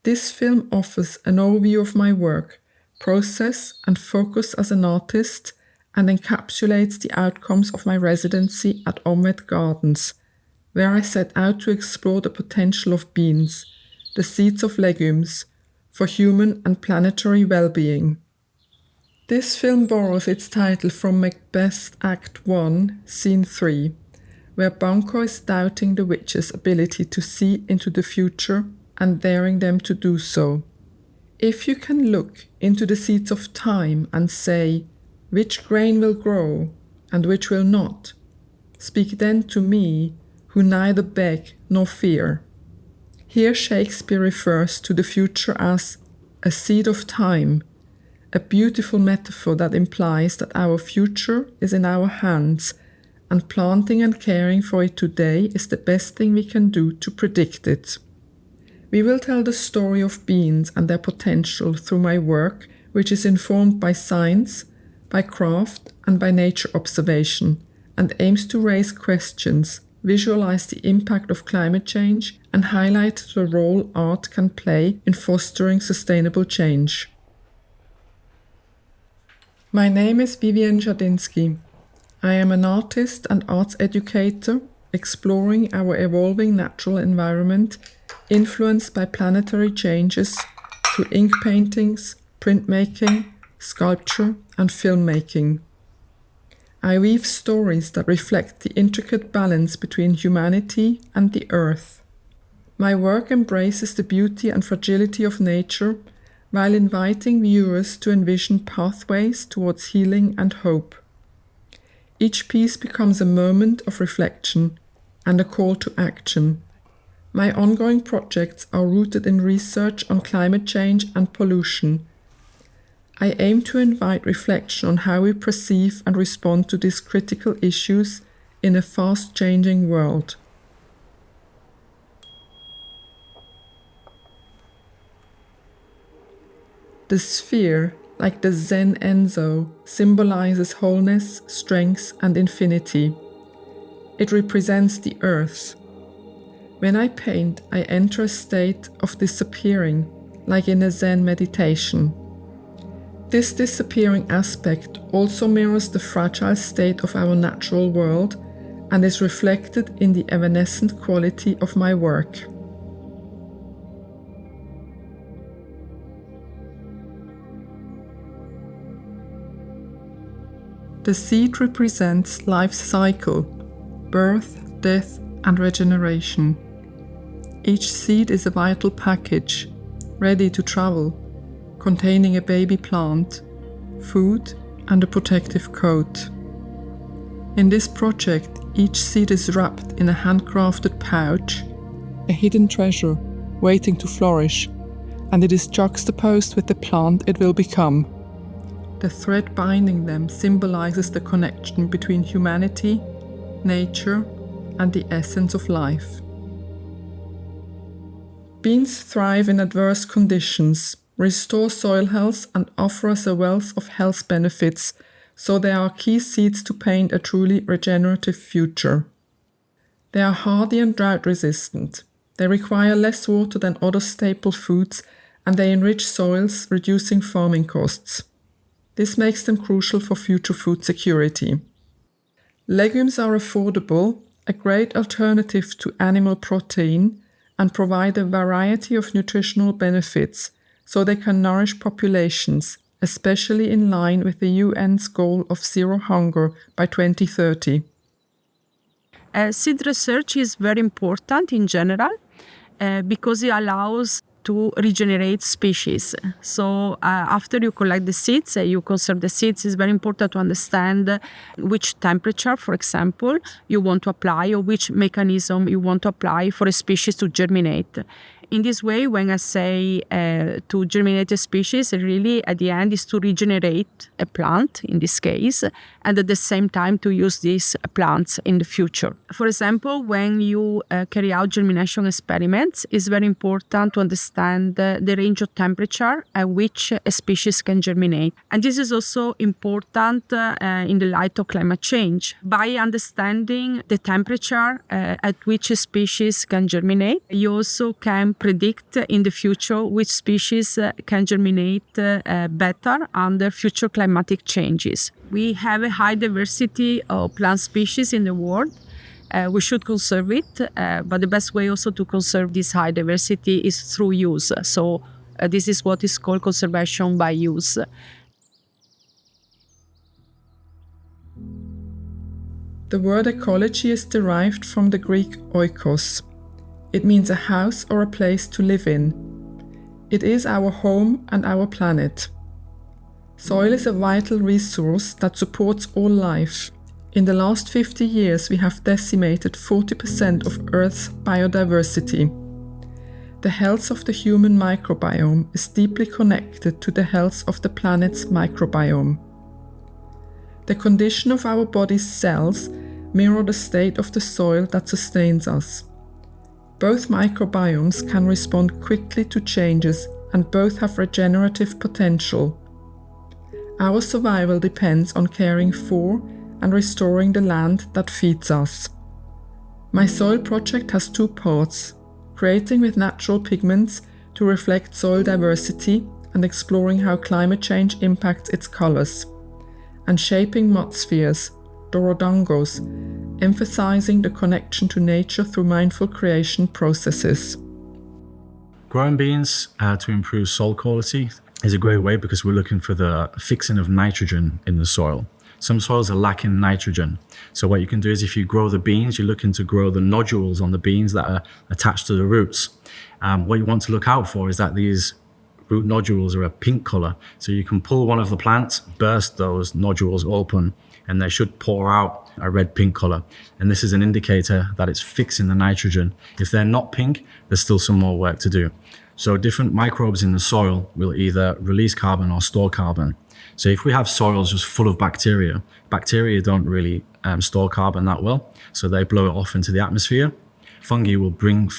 This film offers an overview of my work, process and focus as an artist, and encapsulates the outcomes of my residency at OmVed Gardens, where I set out to explore the potential of beans, the seeds of legumes, for human and planetary well-being. This film borrows its title from Macbeth Act 1, Scene 3, where Banquo is doubting the witch's ability to see into the future and daring them to do so. If you can look into the seeds of time and say, which grain will grow and which will not, speak then to me, who neither beg nor fear. Here Shakespeare refers to the future as a seed of time, a beautiful metaphor that implies that our future is in our hands, and planting and caring for it today is the best thing we can do to predict it. We will tell the story of beans and their potential through my work, which is informed by science, by craft, and by nature observation, and aims to raise questions, visualize the impact of climate change, and highlight the role art can play in fostering sustainable change. My name is Vivienne Schadinsky. I am an artist and arts educator exploring our evolving natural environment influenced by planetary changes through ink paintings, printmaking, sculpture, and filmmaking. I weave stories that reflect the intricate balance between humanity and the earth. My work embraces the beauty and fragility of nature while inviting viewers to envision pathways towards healing and hope. Each piece becomes a moment of reflection and a call to action. My ongoing projects are rooted in research on climate change and pollution. I aim to invite reflection on how we perceive and respond to these critical issues in a fast-changing world. The sphere, like the Zen Enzo, symbolizes wholeness, strength, and infinity. It represents the earth. When I paint, I enter a state of disappearing, like in a Zen meditation. This disappearing aspect also mirrors the fragile state of our natural world and is reflected in the evanescent quality of my work. The seed represents life's cycle, birth, death, and regeneration. Each seed is a vital package, ready to travel, containing a baby plant, food, and a protective coat. In this project, each seed is wrapped in a handcrafted pouch, a hidden treasure waiting to flourish, and it is juxtaposed with the plant it will become. The thread binding them symbolizes the connection between humanity, nature, and the essence of life. Beans thrive in adverse conditions, restore soil health, and offer us a wealth of health benefits, so they are key seeds to paint a truly regenerative future. They are hardy and drought resistant. They require less water than other staple foods, and they enrich soils, reducing farming costs. This makes them crucial for future food security. Legumes are affordable, a great alternative to animal protein, and provide a variety of nutritional benefits, so they can nourish populations, especially in line with the UN's goal of zero hunger by 2030. Seed research is very important in general because it allows to regenerate species. So after you collect the seeds, you conserve the seeds, it's very important to understand which temperature, for example, you want to apply or which mechanism you want to apply for a species to germinate. In this way, when I say to germinate a species, really at the end is to regenerate a plant, in this case, and at the same time to use these plants in the future. For example, when you carry out germination experiments, it's very important to understand the range of temperature at which a species can germinate. And this is also important in the light of climate change. By understanding the temperature at which a species can germinate, you also can predict in the future which species can germinate better under future climatic changes. We have a high diversity of plant species in the world. We should conserve it, but the best way also to conserve this high diversity is through use. So this is what is called conservation by use. The word ecology is derived from the Greek oikos. It means a house or a place to live in. It is our home and our planet. Soil is a vital resource that supports all life. In the last 50 years, we have decimated 40% of Earth's biodiversity. The health of the human microbiome is deeply connected to the health of the planet's microbiome. The condition of our body's cells mirror the state of the soil that sustains us. Both microbiomes can respond quickly to changes and both have regenerative potential. Our survival depends on caring for and restoring the land that feeds us. My soil project has two parts: creating with natural pigments to reflect soil diversity and exploring how climate change impacts its colors, and shaping mud spheres, dorodangos, emphasizing the connection to nature through mindful creation processes. Growing beans to improve soil quality is a great way because we're looking for the fixing of nitrogen in the soil. Some soils are lacking nitrogen. So what you can do is if you grow the beans, you're looking to grow the nodules on the beans that are attached to the roots. What you want to look out for is that these root nodules are a pink color. So you can pull one of the plants, burst those nodules open, and they should pour out a red-pink color. And this is an indicator that it's fixing the nitrogen. If they're not pink, there's still some more work to do. So different microbes in the soil will either release carbon or store carbon. So if we have soils just full of bacteria don't really store carbon that well, so they blow it off into the atmosphere. Fungi will bring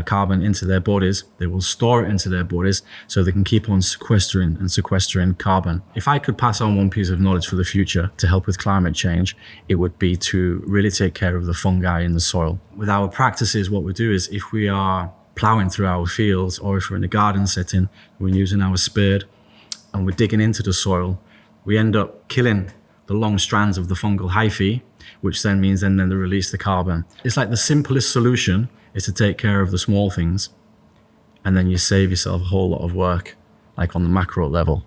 carbon into their bodies, they will store it into their bodies so they can keep on sequestering carbon. If I could pass on one piece of knowledge for the future to help with climate change, it would be to really take care of the fungi in the soil. With our practices, what we do is if we are ploughing through our fields or if we're in a garden setting, we're using our spade and we're digging into the soil, we end up killing the long strands of the fungal hyphae, which then means then they release the carbon. It's like the simplest solution is to take care of the small things, and then you save yourself a whole lot of work, like on the macro level.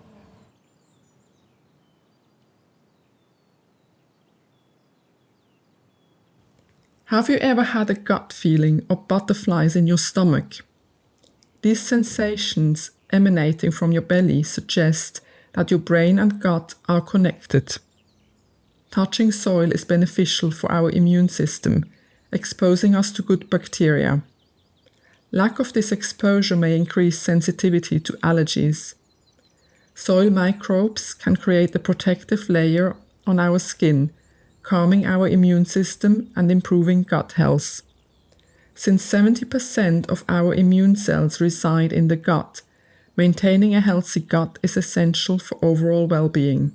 Have you ever had a gut feeling or butterflies in your stomach? These sensations emanating from your belly suggest that your brain and gut are connected. Touching soil is beneficial for our immune system, exposing us to good bacteria. Lack of this exposure may increase sensitivity to allergies. Soil microbes can create a protective layer on our skin, calming our immune system and improving gut health. Since 70% of our immune cells reside in the gut, maintaining a healthy gut is essential for overall well-being.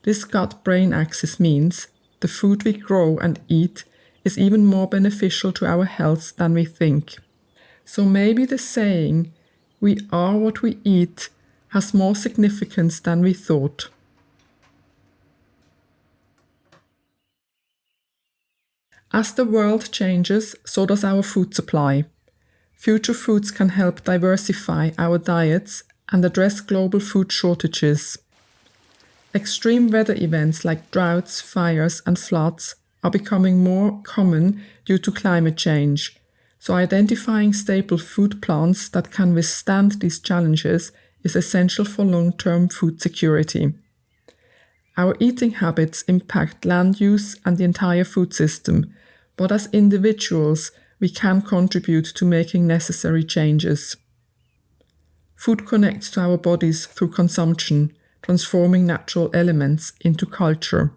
This gut-brain axis means the food we grow and eat is even more beneficial to our health than we think. So maybe the saying, "we are what we eat," has more significance than we thought. As the world changes, so does our food supply. Future foods can help diversify our diets and address global food shortages. Extreme weather events like droughts, fires, and floods are becoming more common due to climate change, so identifying staple food plants that can withstand these challenges is essential for long-term food security. Our eating habits impact land use and the entire food system, but as individuals, we can contribute to making necessary changes. Food connects to our bodies through consumption, transforming natural elements into culture.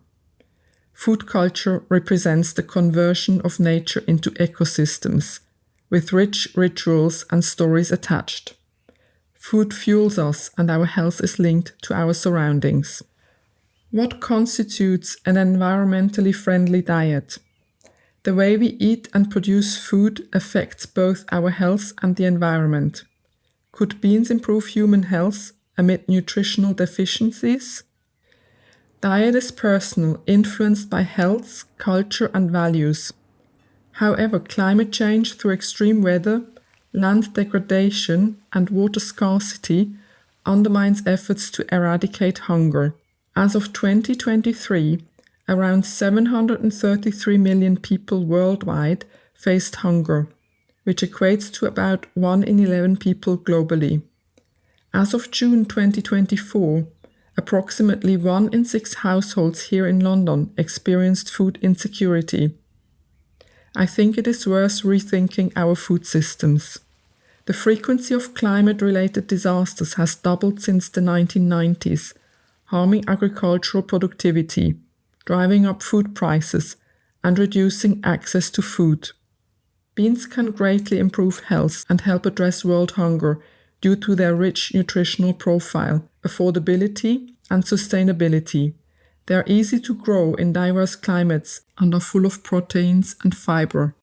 Food culture represents the conversion of nature into ecosystems, with rich rituals and stories attached. Food fuels us and our health is linked to our surroundings. What constitutes an environmentally friendly diet? The way we eat and produce food affects both our health and the environment. Could beans improve human health amid nutritional deficiencies? Diet is personal, influenced by health, culture, and values. However, climate change through extreme weather, land degradation, and water scarcity undermines efforts to eradicate hunger. As of 2023, around 733 million people worldwide faced hunger, which equates to about 1 in 11 people globally. As of June 2024, approximately 1 in 6 households here in London experienced food insecurity. I think it is worth rethinking our food systems. The frequency of climate-related disasters has doubled since the 1990s, harming agricultural productivity, driving up food prices, and reducing access to food. Beans can greatly improve health and help address world hunger due to their rich nutritional profile, affordability, and sustainability. They are easy to grow in diverse climates and are full of proteins and fiber.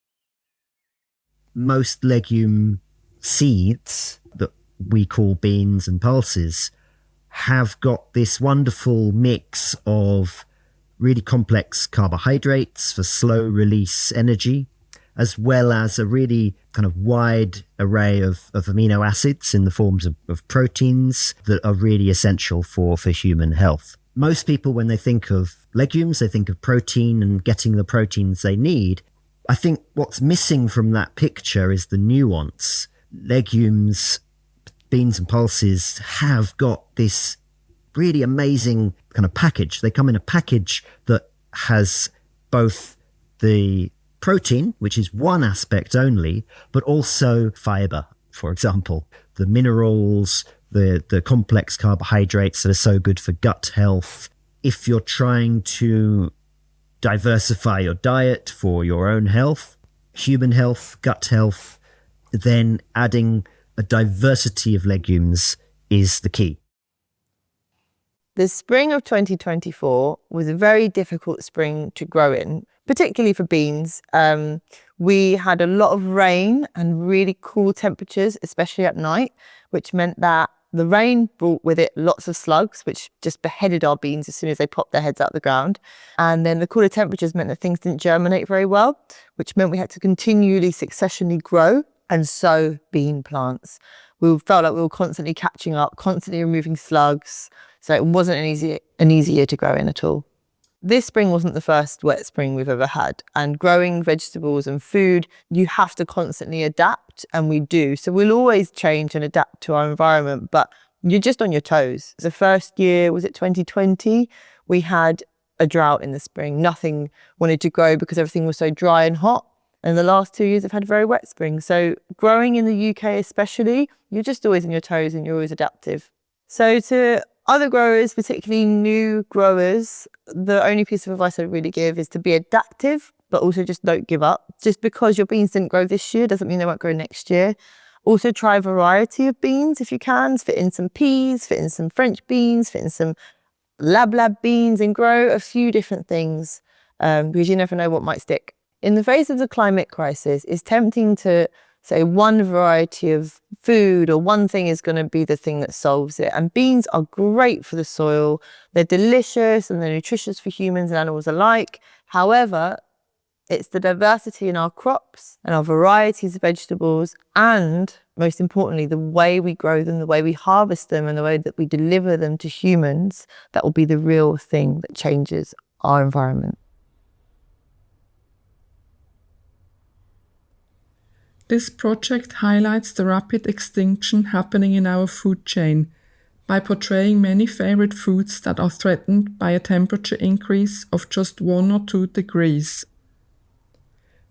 Most legume seeds that we call beans and pulses have got this wonderful mix of really complex carbohydrates for slow release energy, as well as a really kind of wide array of amino acids in the forms of proteins that are really essential for human health. Most people, when they think of legumes, they think of protein and getting the proteins they need. I think what's missing from that picture is the nuance. Legumes, beans and pulses have got this really amazing kind of package. They come in a package that has both the protein, which is one aspect only, but also fiber, for example, the minerals, the complex carbohydrates that are so good for gut health. If you're trying to diversify your diet for your own health, human health, gut health, then adding a diversity of legumes is the key. The spring of 2024 was a very difficult spring to grow in, particularly for beans. We had a lot of rain and really cool temperatures, especially at night, which meant that the rain brought with it lots of slugs, which just beheaded our beans as soon as they popped their heads out of the ground. And then the cooler temperatures meant that things didn't germinate very well, which meant we had to continually successionally grow and sow bean plants. We felt like we were constantly catching up, constantly removing slugs. So it wasn't an easy year to grow in at all. This spring wasn't the first wet spring we've ever had, and growing vegetables and food, you have to constantly adapt, and we do. So we'll always change and adapt to our environment, but you're just on your toes. The first year, was it 2020? We had a drought in the spring. Nothing wanted to grow because everything was so dry and hot. And the last 2 years have had a very wet spring. So growing in the UK especially, you're just always on your toes and you're always adaptive. So to other growers, particularly new growers, the only piece of advice I'd really give is to be adaptive, but also just don't give up. Just because your beans didn't grow this year doesn't mean they won't grow next year. Also try a variety of beans if you can. Fit in some peas, fit in some French beans, fit in some lab beans, and grow a few different things because you never know what might stick. In the face of the climate crisis, it's tempting to say one variety of food or one thing is going to be the thing that solves it. And beans are great for the soil. They're delicious and they're nutritious for humans and animals alike. However, it's the diversity in our crops and our varieties of vegetables, and most importantly, the way we grow them, the way we harvest them, and the way that we deliver them to humans, that will be the real thing that changes our environment. This project highlights the rapid extinction happening in our food chain by portraying many favorite foods that are threatened by a temperature increase of just 1 or 2 degrees.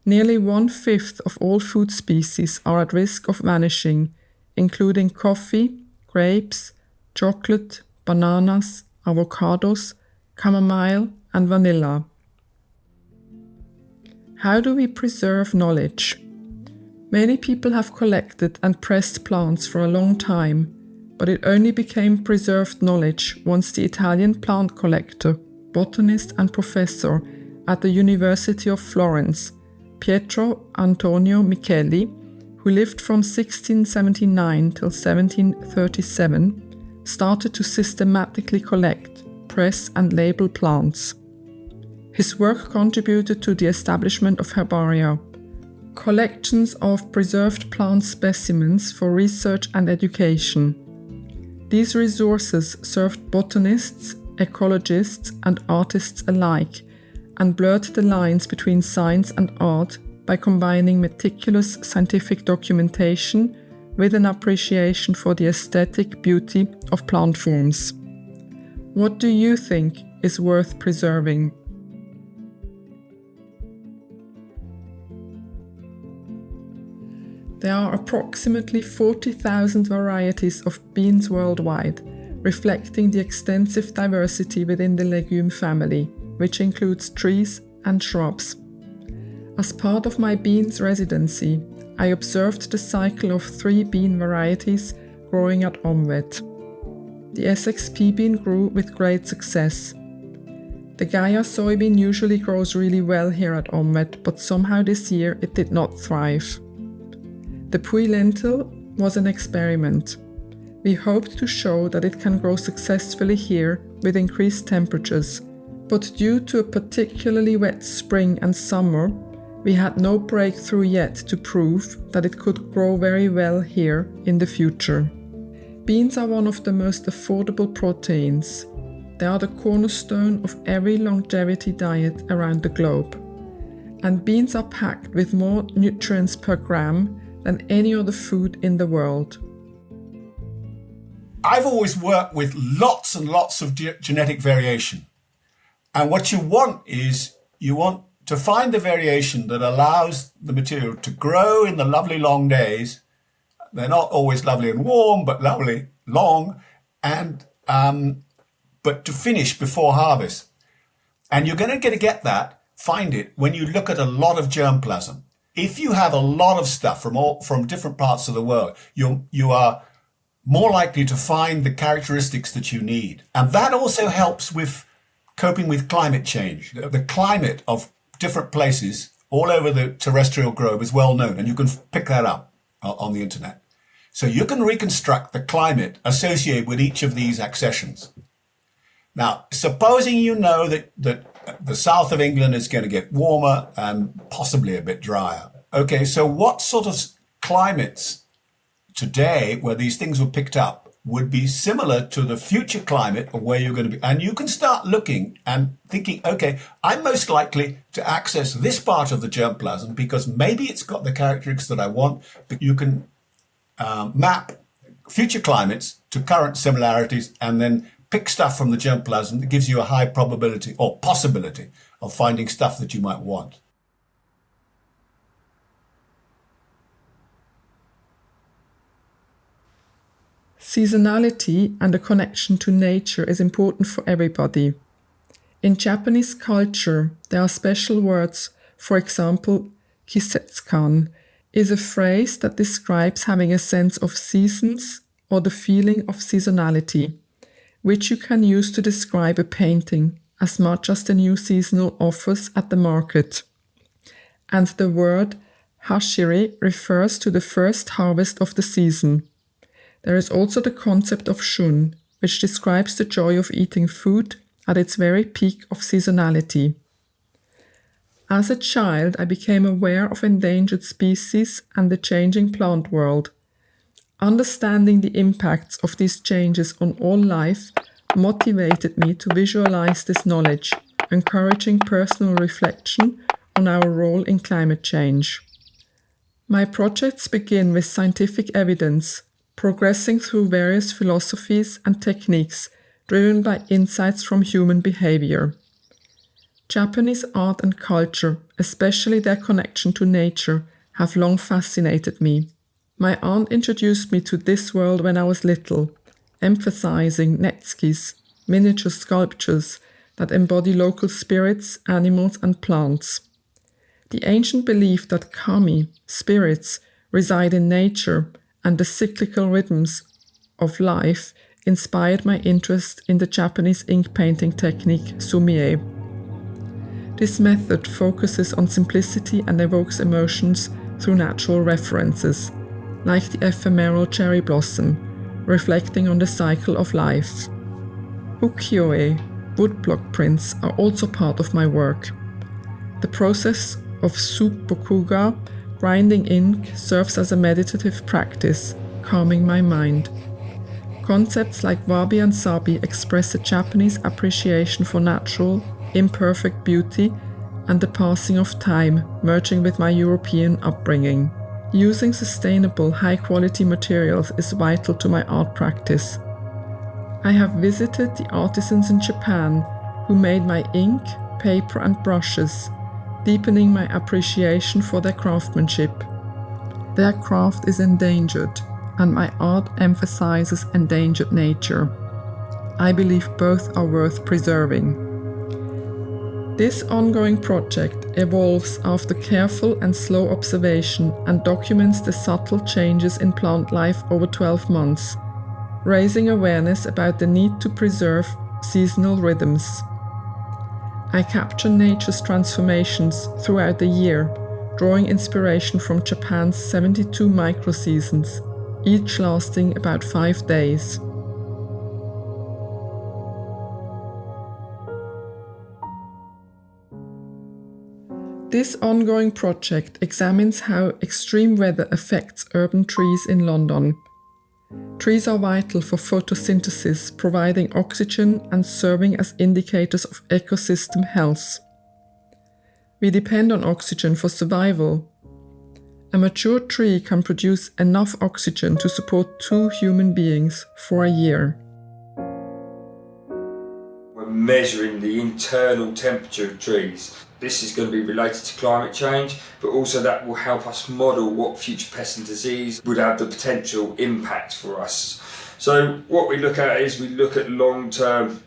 Nearly 1/5 of all food species are at risk of vanishing, including coffee, grapes, chocolate, bananas, avocados, chamomile, and vanilla. How do we preserve knowledge? Many people have collected and pressed plants for a long time, but it only became preserved knowledge once the Italian plant collector, botanist and professor at the University of Florence, Pietro Antonio Micheli, who lived from 1679 till 1737, started to systematically collect, press and label plants. His work contributed to the establishment of herbaria, collections of preserved plant specimens for research and education. These resources served botanists, ecologists and artists alike, and blurred the lines between science and art by combining meticulous scientific documentation with an appreciation for the aesthetic beauty of plant forms. What do you think is worth preserving? There are approximately 40,000 varieties of beans worldwide, reflecting the extensive diversity within the legume family, which includes trees and shrubs. As part of my beans residency, I observed the cycle of 3 bean varieties growing at OmVed. The Essex pea bean grew with great success. The Gaia soybean usually grows really well here at OmVed, but somehow this year it did not thrive. The Pui lentil was an experiment. We hoped to show that it can grow successfully here with increased temperatures, but due to a particularly wet spring and summer, we had no breakthrough yet to prove that it could grow very well here in the future. Beans are one of the most affordable proteins. They are the cornerstone of every longevity diet around the globe. And beans are packed with more nutrients per gram than any other food in the world. I've always worked with lots and lots of genetic variation. And what you want is, you want to find the variation that allows the material to grow in the lovely long days. They're not always lovely and warm, but lovely long, and but to finish before harvest. And you're going to get find it when you look at a lot of germplasm. If you have a lot of stuff from different parts of the world, you are more likely to find the characteristics that you need. And that also helps with coping with climate change. The climate of different places all over the terrestrial globe is well known, and you can pick that up on the internet. So you can reconstruct the climate associated with each of these accessions. Now, supposing you know that the south of England is going to get warmer and possibly a bit drier. Okay, so what sort of climates today where these things were picked up would be similar to the future climate of where you're going to be? And you can start looking and thinking, okay, I'm most likely to access this part of the germplasm because maybe it's got the characteristics that I want. But you can map future climates to current similarities and then pick stuff from the germplasm that gives you a high probability or possibility of finding stuff that you might want. Seasonality and a connection to nature is important for everybody. In Japanese culture, there are special words. For example, kisetsukan is a phrase that describes having a sense of seasons or the feeling of seasonality, which you can use to describe a painting as much as the new seasonal offers at the market. And the word hashiri refers to the first harvest of the season. There is also the concept of shun, which describes the joy of eating food at its very peak of seasonality. As a child, I became aware of endangered species and the changing plant world. Understanding the impacts of these changes on all life motivated me to visualize this knowledge, encouraging personal reflection on our role in climate change. My projects begin with scientific evidence, progressing through various philosophies and techniques driven by insights from human behavior. Japanese art and culture, especially their connection to nature, have long fascinated me. My aunt introduced me to this world when I was little, emphasizing netskis, miniature sculptures that embody local spirits, animals and plants. The ancient belief that kami, spirits, reside in nature and the cyclical rhythms of life inspired my interest in the Japanese ink painting technique sumie. This method focuses on simplicity and evokes emotions through natural references, like the ephemeral cherry blossom, reflecting on the cycle of life. Ukiyo-e, woodblock prints, are also part of my work. The process of subokuga, grinding ink, serves as a meditative practice, calming my mind. Concepts like wabi and sabi express a Japanese appreciation for natural, imperfect beauty and the passing of time, merging with my European upbringing. Using sustainable, high-quality materials is vital to my art practice. I have visited the artisans in Japan who made my ink, paper and brushes, deepening my appreciation for their craftsmanship. Their craft is endangered, and my art emphasizes endangered nature. I believe both are worth preserving. This ongoing project evolves after careful and slow observation and documents the subtle changes in plant life over 12 months, raising awareness about the need to preserve seasonal rhythms. I capture nature's transformations throughout the year, drawing inspiration from Japan's 72 micro-seasons, each lasting about 5 days. This ongoing project examines how extreme weather affects urban trees in London. Trees are vital for photosynthesis, providing oxygen and serving as indicators of ecosystem health. We depend on oxygen for survival. A mature tree can produce enough oxygen to support 2 human beings for a year. We're measuring the internal temperature of trees. This is going to be related to climate change, but also that will help us model what future pests and disease would have the potential impact for us. So what we look at is we look at long-term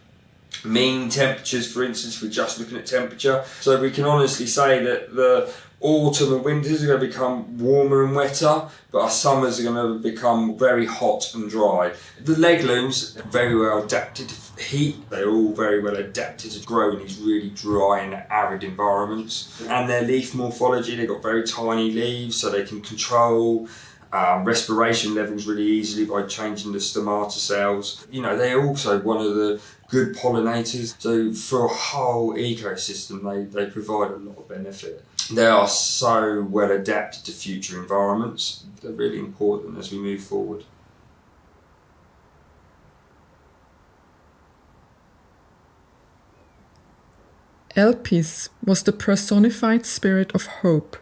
mean temperatures, for instance. We're just looking at temperature. So we can honestly say that the autumn and winters are going to become warmer and wetter, but our summers are going to become very hot and dry. The legumes are very well adapted to heat. They're all very well adapted to grow in these really dry and arid environments. And their leaf morphology, they've got very tiny leaves, so they can control respiration levels really easily by changing the stomata cells. You know, they're also one of the good pollinators. So for a whole ecosystem, they provide a lot of benefit. They are so well adapted to future environments. They're really important as we move forward. Elpis was the personified spirit of hope,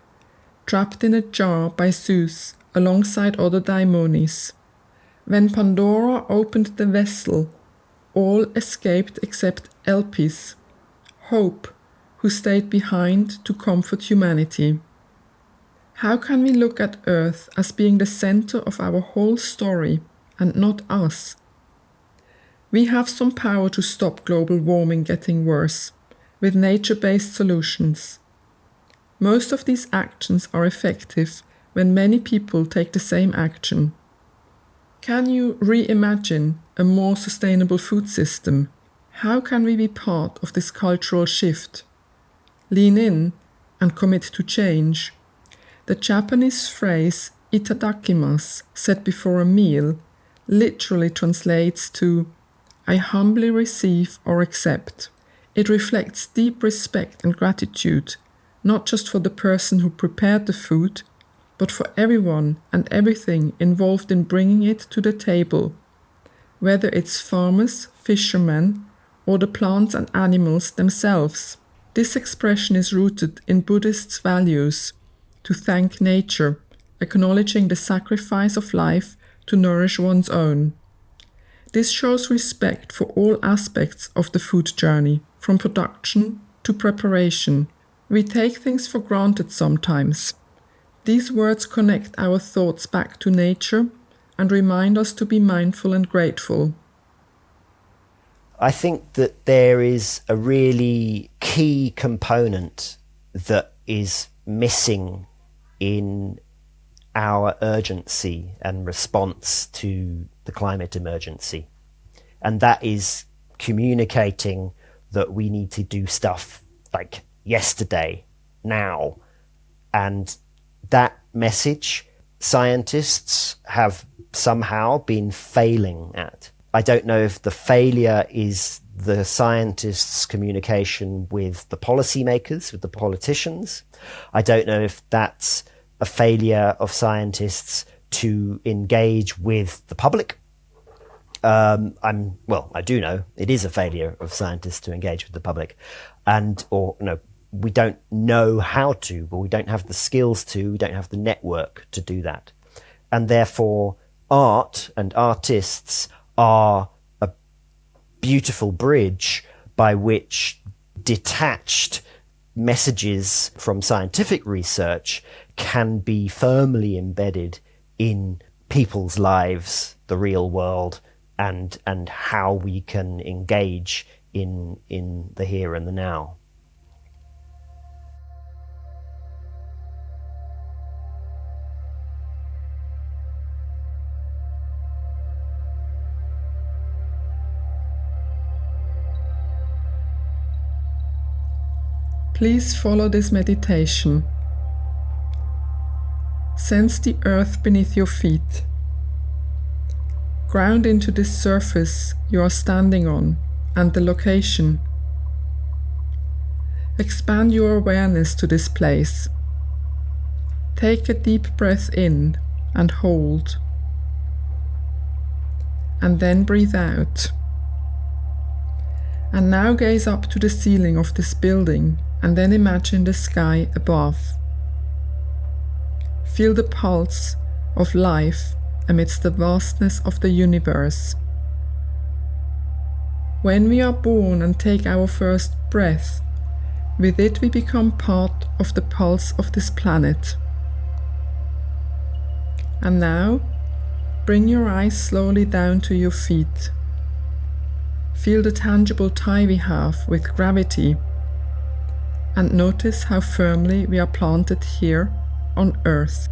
trapped in a jar by Zeus alongside other daimonis. When Pandora opened the vessel, all escaped except Elpis, hope, who stayed behind to comfort humanity. How can we look at Earth as being the center of our whole story and not us? We have some power to stop global warming getting worse with nature-based solutions. Most of these actions are effective when many people take the same action. Can you reimagine a more sustainable food system? How can we be part of this cultural shift? Lean in and commit to change. The Japanese phrase itadakimasu, said before a meal, literally translates to I humbly receive or accept. It reflects deep respect and gratitude, not just for the person who prepared the food, but for everyone and everything involved in bringing it to the table, whether it's farmers, fishermen, or the plants and animals themselves. This expression is rooted in Buddhist values to thank nature, acknowledging the sacrifice of life to nourish one's own. This shows respect for all aspects of the food journey, from production to preparation. We take things for granted sometimes. These words connect our thoughts back to nature and remind us to be mindful and grateful. I think that there is a really key component that is missing in our urgency and response to the climate emergency. And that is communicating that we need to do stuff like yesterday, now. And that message scientists have somehow been failing at. I don't know if the failure is the scientists' communication with the policymakers, with the politicians. I don't know if that's a failure of scientists to engage with the public. I do know it is a failure of scientists to engage with the public, we don't know how to, but we don't have the skills to, we don't have the network to do that. And therefore, art and artists are a beautiful bridge by which detached messages from scientific research can be firmly embedded in people's lives, the real world, and how we can engage in the here and the now. Please follow this meditation. Sense the earth beneath your feet. Ground into this surface you are standing on and the location. Expand your awareness to this place. Take a deep breath in and hold. And then breathe out. And now gaze up to the ceiling of this building and then imagine the sky above. Feel the pulse of life amidst the vastness of the universe. When we are born and take our first breath, with it we become part of the pulse of this planet. And now, bring your eyes slowly down to your feet. Feel the tangible tie we have with gravity, and notice how firmly we are planted here on Earth.